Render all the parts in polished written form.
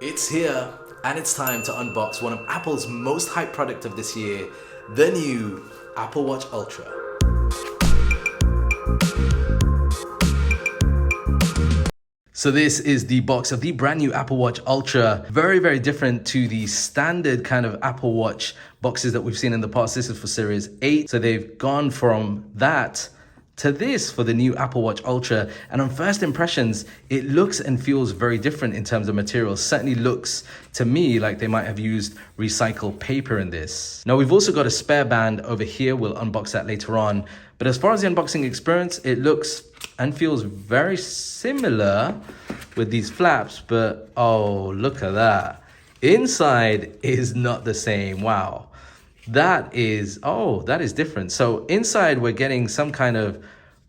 It's here, and it's time to unbox one of Apple's most hyped product of this year, the new Apple Watch Ultra. So this is the box of the brand new Apple Watch Ultra. Very, very different to the standard kind of Apple Watch boxes that we've seen in the past. This is for Series 8. So they've gone from that to this for the new Apple Watch Ultra. And on first impressions, it looks and feels very different in terms of materials. Certainly looks to me like they might have used recycled paper in this. Now we've also got a spare band over here. We'll unbox that later on. But as far as the unboxing experience, it looks and feels very similar with these flaps, but oh, look at that. Inside is not the same. Wow. That is different. So inside we're getting some kind of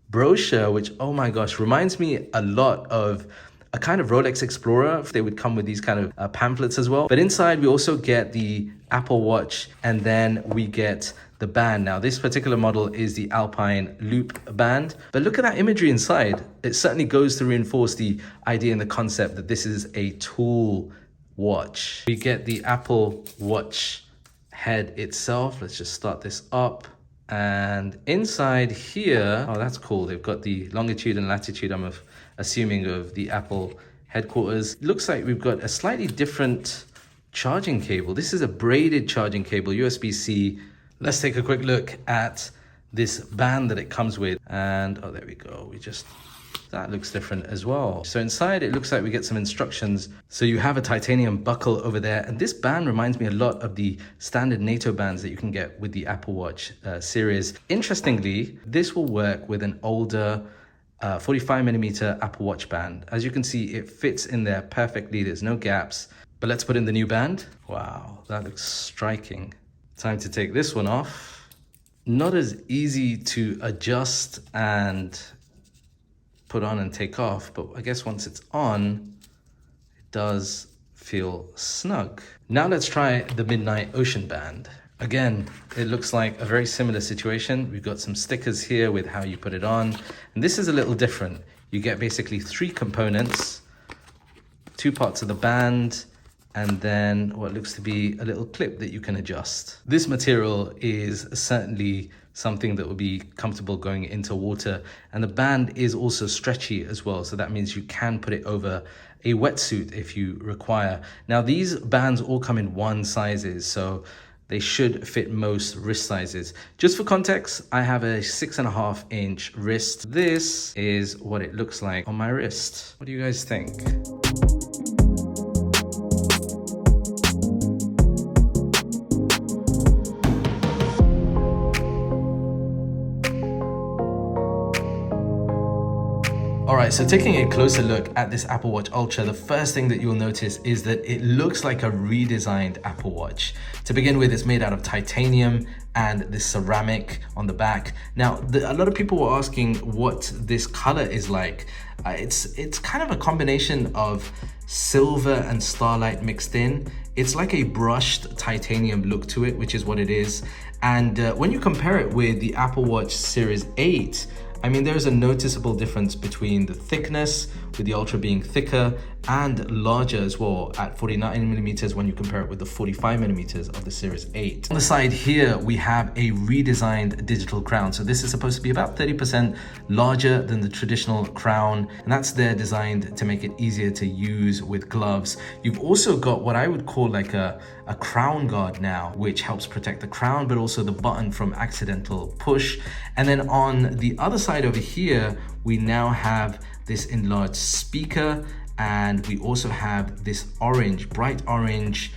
brochure, which, oh my gosh, reminds me a lot of a kind of Rolex Explorer. They would come with these kind of pamphlets as well. But inside we also get the Apple Watch, and then we get the band. Now this particular model is the Alpine loop band, but look at that imagery inside. It certainly goes to reinforce the idea and the concept that this is a tool watch. We get the Apple Watch head itself. Let's just start this up. And inside here, oh, that's cool. They've got the longitude and latitude, I'm assuming, of the Apple headquarters. Looks like we've got a slightly different charging cable. This is a braided charging cable, USB-C. Let's take a quick look at this band that it comes with. And oh, there we go. That looks different as well. So inside it looks like we get some instructions. So you have a titanium buckle over there. And this band reminds me a lot of the standard NATO bands that you can get with the Apple Watch series. Interestingly, this will work with an older 45mm Apple Watch band. As you can see, it fits in there perfectly. There's no gaps. But let's put in the new band. Wow, that looks striking. Time to take this one off. Not as easy to adjust and put on and take off, but I guess once it's on, it does feel snug. Now let's try the Midnight Ocean band. Again, it looks like a very similar situation. We've got some stickers here with how you put it on, and this is a little different. You get basically 3 components, 2 parts of the band, and then what looks to be a little clip that you can adjust. This material is certainly something that will be comfortable going into water, and the band is also stretchy as well, so that means you can put it over a wetsuit if you require. Now these bands all come in 1 sizes, so they should fit most wrist sizes. Just for context, I have a 6.5-inch wrist. This is what it looks like on my wrist. What do you guys think? All right, so taking a closer look at this Apple Watch Ultra, the first thing that you'll notice is that it looks like a redesigned Apple Watch. To begin with, it's made out of titanium and this ceramic on the back. Now, a lot of people were asking what this color is like. It's kind of a combination of silver and starlight mixed in. It's like a brushed titanium look to it, which is what it is. And when you compare it with the Apple Watch Series 8, I mean, there's a noticeable difference between the thickness, with the Ultra being thicker and larger as well at 49mm when you compare it with the 45mm of the Series 8. On the side here, we have a redesigned digital crown. So this is supposed to be about 30% larger than the traditional crown, and that's there designed to make it easier to use with gloves. You've also got what I would call like a crown guard now, which helps protect the crown, but also the button from accidental push. And then on the other side over here, we now have this enlarged speaker, and we also have this orange, bright orange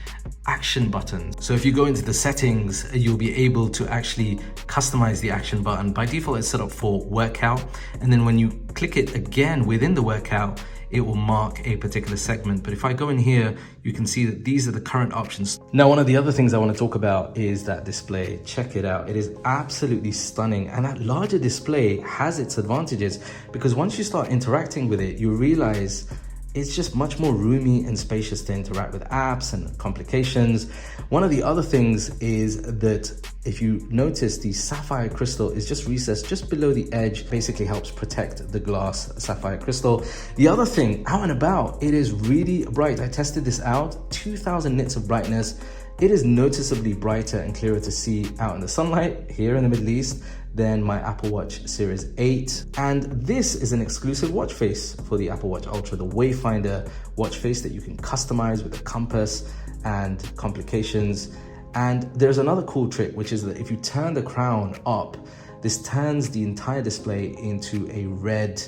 action button. So if you go into the settings, you'll be able to actually customize the action button. By default, it's set up for workout. And then when you click it again within the workout, it will mark a particular segment. But if I go in here, you can see that these are the current options. Now, one of the other things I want to talk about is that display. Check it out. It is absolutely stunning. And that larger display has its advantages, because once you start interacting with it, you realize it's just much more roomy and spacious to interact with apps and complications. One of the other things is that if you notice, the sapphire crystal is just recessed just below the edge, basically helps protect the glass sapphire crystal. The other thing, out and about, it is really bright. I tested this out, 2000 nits of brightness. It is noticeably brighter and clearer to see out in the sunlight here in the Middle East than my Apple Watch Series 8. And this is an exclusive watch face for the Apple Watch Ultra, the Wayfinder watch face that you can customize with the compass and complications. And there's another cool trick, which is that if you turn the crown up, this turns the entire display into a red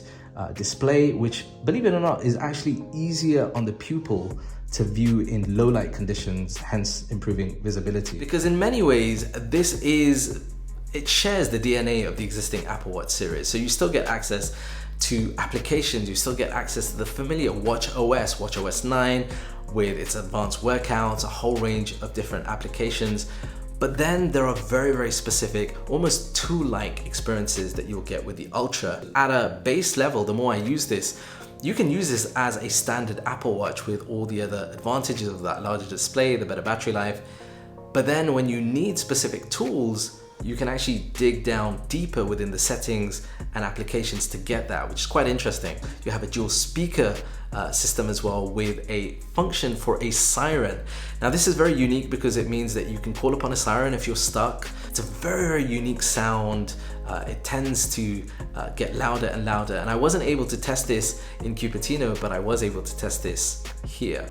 display, which, believe it or not, is actually easier on the pupil to view in low light conditions, hence improving visibility. Because in many ways, it shares the DNA of the existing Apple Watch series. So you still get access to applications, you still get access to the familiar Watch OS 9, with its advanced workouts, a whole range of different applications. But then there are very, very specific, almost tool-like experiences that you'll get with the Ultra. At a base level, the more I use this, you can use this as a standard Apple Watch with all the other advantages of that larger display, the better battery life. But then when you need specific tools, you can actually dig down deeper within the settings and applications to get that, which is quite interesting. You have a dual speaker system as well, with a function for a siren. Now this is very unique because it means that you can call upon a siren if you're stuck. It's a very, very unique sound. It tends to get louder and louder. And I wasn't able to test this in Cupertino, but I was able to test this here.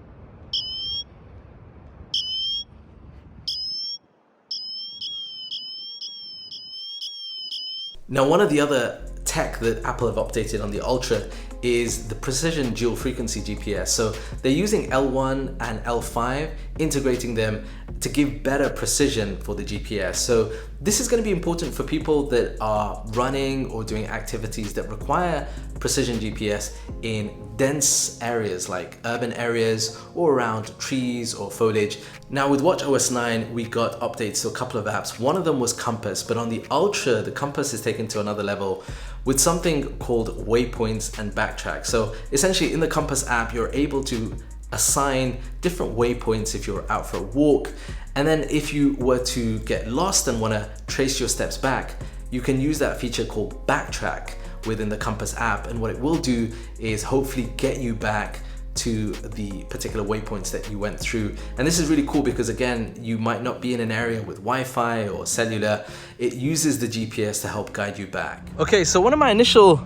Now, one of the other tech that Apple have updated on the Ultra is the precision dual frequency GPS. So they're using L1 and L5, integrating them to give better precision for the GPS. So this is going to be important for people that are running or doing activities that require precision GPS in dense areas like urban areas or around trees or foliage. Now with watchOS 9, we got updates to a couple of apps. One of them was Compass, but on the Ultra, the Compass is taken to another level with something called waypoints and backtrack. So essentially in the Compass app, you're able to assign different waypoints if you're out for a walk. And then if you were to get lost and want to trace your steps back, you can use that feature called backtrack within the Compass app. And what it will do is hopefully get you back to the particular waypoints that you went through. And this is really cool because, again, you might not be in an area with Wi-Fi or cellular. It uses the GPS to help guide you back. Okay, so one of my initial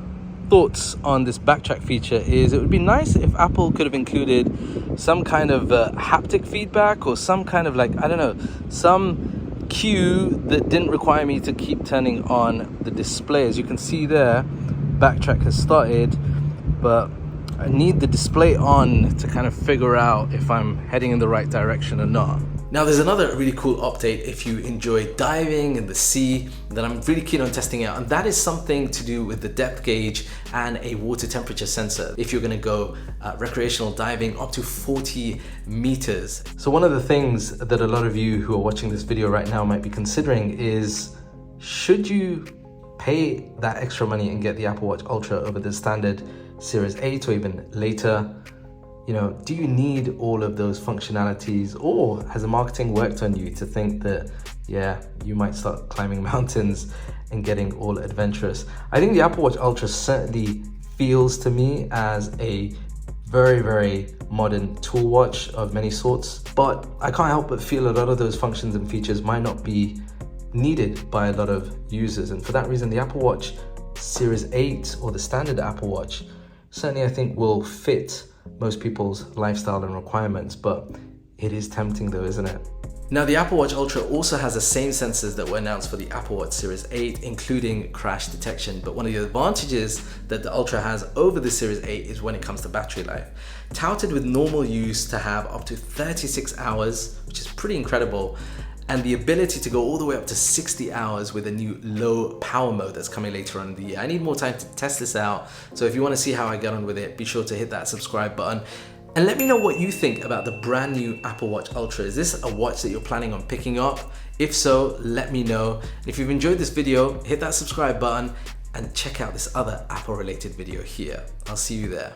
thoughts on this backtrack feature is it would be nice if Apple could have included some kind of haptic feedback or some kind of, like, I don't know, some cue that didn't require me to keep turning on the display. As you can see there, backtrack has started, but I need the display on to kind of figure out if I'm heading in the right direction or not. Now there's another really cool update if you enjoy diving in the sea that I'm really keen on testing out, and that is something to do with the depth gauge and a water temperature sensor if you're going to go recreational diving up to 40 meters. So one of the things that a lot of you who are watching this video right now might be considering is, should you pay that extra money and get the Apple Watch Ultra over the standard Series 8 or even later? You know, do you need all of those functionalities, or has the marketing worked on you to think that, yeah, you might start climbing mountains and getting all adventurous? I think the Apple Watch Ultra certainly feels to me as a very, very modern tool watch of many sorts, but I can't help but feel a lot of those functions and features might not be needed by a lot of users. And for that reason, the Apple Watch Series 8 or the standard Apple Watch certainly, I think, will fit most people's lifestyle and requirements, but it is tempting though, isn't it? Now the Apple Watch Ultra also has the same sensors that were announced for the Apple Watch Series 8, including crash detection. But one of the advantages that the Ultra has over the Series 8 is when it comes to battery life. Touted with normal use to have up to 36 hours, which is pretty incredible, and the ability to go all the way up to 60 hours with a new low power mode that's coming later on in the year. I need more time to test this out, so if you want to see how I get on with it, be sure to hit that subscribe button. And let me know what you think about the brand new Apple Watch Ultra. Is this a watch that you're planning on picking up? If so, let me know. If you've enjoyed this video, hit that subscribe button and check out this other Apple related video here. I'll see you there.